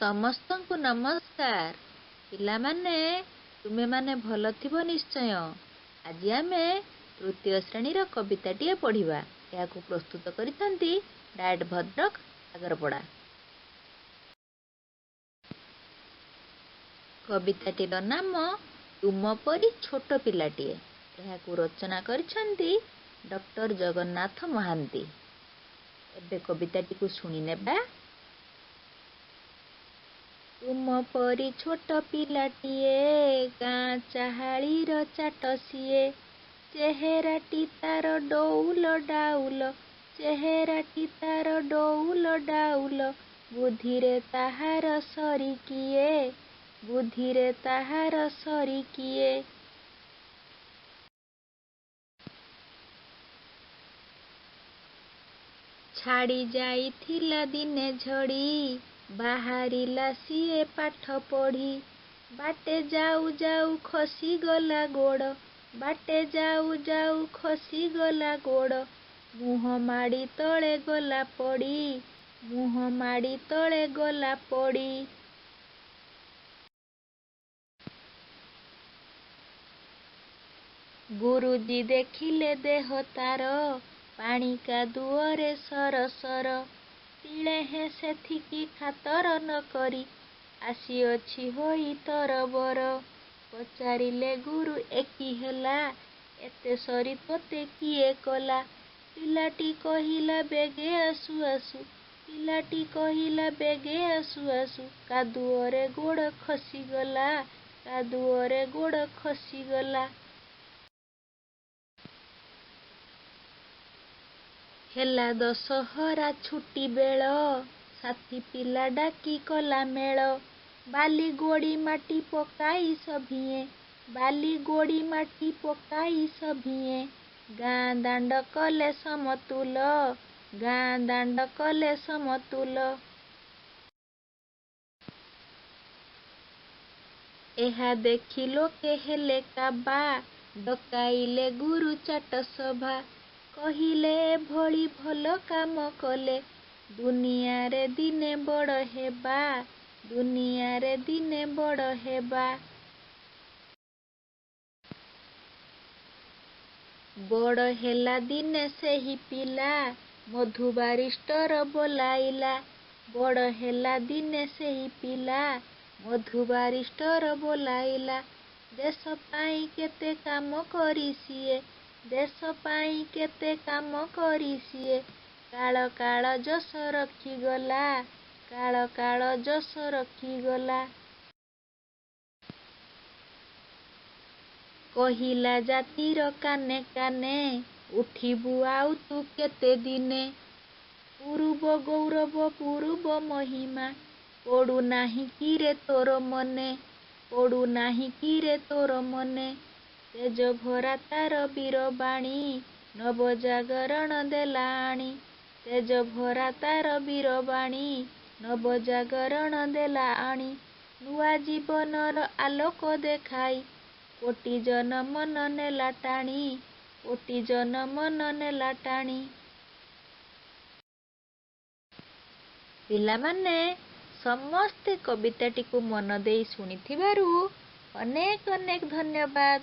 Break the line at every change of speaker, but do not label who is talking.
ସମସ୍ତଙ୍କୁ ନମସ୍କାର। ପିଲାମାନେ, ତୁମେମାନେ ଭଲ ଥିବ ନିଶ୍ଚୟ। ଆଜି ଆମେ ତୃତୀୟ ଶ୍ରେଣୀର କବିତାଟିଏ ପଢ଼ିବା। ଏହାକୁ ପ୍ରସ୍ତୁତ କରିଛନ୍ତି ଡାଏଟ୍ ଭଦ୍ରକ ଆଗରପଡ଼ା। କବିତାଟିର ନାମ ତୁମ ପରି ଛୋଟ ପିଲାଟିଏ। ଏହାକୁ ରଚନା କରିଛନ୍ତି ଡକ୍ଟର ଜଗନ୍ନାଥ ମହାନ୍ତି। ଏବେ କବିତାଟିକୁ ଶୁଣିନେବା। ତୁମ ପରି ଛୋଟ ପିଲାଟିଏ, ଗାଁ ଚାହାଳିର ଚାଟ ସିଏ। ଚେହେରାଟି ତାର ଡଉଲ ଡାଉଲ, ଚେହେରାଟି ତାର ଡଉଲ ଡାଉଲ। ବୁଦ୍ଧିରେ ତାହାର ସରି କିଏ, ବୁଦ୍ଧିରେ ତାହାର ସରି କିଏ। ଛାଡ଼ି ଯାଇଥିଲା ଦିନେ ଝଡ଼ି, ବାହାରିଲା ସିଏ ପାଠ ପଢ଼ି। ବାଟେ ଯାଉ ଯାଉ ଖସିଗଲା ଗୋଡ଼, ବାଟେ ଯାଉ ଯାଉ ଖସିଗଲା ଗୋଡ଼। ମୁହଁ ମାଡ଼ି ତଳେ ଗଲା ପଡ଼ି, ମୁହଁ ମାଡ଼ି ତଳେ ଗଲା ପଡ଼ି। ଗୁରୁଜୀ ଦେଖିଲେ ଦେହ ତାର, ପାଣି କାଦୁଅରେ ସରସର। ତିଳେ ହେଁ ସେଥିକି ଖାତର ନ କରି, ଆସିଅଛି ହୋଇ ତରବର। ପଚାରିଲେ ଗୁରୁ ଏକି ହେଲା, ଏତେ ସରି ତୋତେ କିଏ କଲା? ପିଲାଟି କହିଲା ବେଗେ ଆସୁ ଆସୁ, ପିଲାଟି କହିଲା ବେଗେ ଆସୁ ଆସୁ। କାଦୁଅରେ ଗୋଡ଼ ଖସିଗଲା, କାଦୁଅରେ ଗୋଡ଼ ଖସିଗଲା। ହେଲା ଦଶହରା ଛୁଟି ବେଳ, ସାଥୀ ପିଲା ଡାକି କଲା ମେଳ। ବାଲି ଗୋଡ଼ି ମାଟି ପକାଇ ସଭିଏଁ, ବାଲି ଗୋଡ଼ି ମାଟି ପକାଇ ସଭିଏଁ। ଗାଁ ଦାଣ୍ଡ କଲେ ସମତୁଲ, ଗାଁ ଦାଣ୍ଡ କଲେ ସମତୁଲ। ଏହା ଦେଖି ଲୋକେ ହେଲେ କାବା, ଡକାଇଲେ ଗୁରୁ ଚାଟ ସଭା। କହିଲେ ଏଭଳି ଭଲ କାମ କଲେ, ଦୁନିଆରେ ଦିନେ ବଡ଼ ହେବା, ଦୁନିଆରେ ଦିନେ ବଡ଼ ହେବା। ବଡ଼ ହେଲା ଦିନେ ସେହି ପିଲା, ମଧୁ ବାରିଷ୍ଟର ବୋଲାଇଲା। ବଡ଼ ହେଲା ଦିନେ ସେହି ପିଲା, ମଧୁ ବାରିଷ୍ଟର ବୋଲାଇଲା। ଦେଶ ପାଇଁ କେତେ କାମ କରି ସିଏ, ଦେଶ ପାଇଁ କେତେ କାମ କରି ସିଏ। କାଳ କାଳ ଯଶ ରଖିଗଲା, କାଳ କାଳ ଯଶ ରଖିଗଲା। କହିଲା ଜାତିର କାନେ କାନେ, ଉଠିବୁ ଆଉ ତୁ କେତେ ଦିନେ। ପୂରୁବ ଗୌରବ ପୂରୁବ ମହିମା, ପଡ଼ୁନାହିଁ କିରେ ତୋର ମନେ, ପଡ଼ୁନାହିଁ କିରେ ତୋର ମନେ। ତେଜ ଭରା ତାର ବୀରବାଣୀ, ନବଜାଗରଣ ଦେଲା ଆଣି। ତେଜ ଭରା ତାର ବୀରବାଣୀ, ନବଜାଗରଣ ଦେଲା ଆଣି। ନୂଆ ଜୀବନର ଆଲୋକ ଦେଖାଇ, କୋଟି ଜନ ମନ ନେଲା ଟାଣି, କୋଟି ଜନ ମନ ନେଲା ଟାଣି। ପିଲାମାନେ, ସମସ୍ତେ କବିତାଟିକୁ ମନ ଦେଇ ଶୁଣିଥିବାରୁ ଅନେକ ଅନେକ ଧନ୍ୟବାଦ।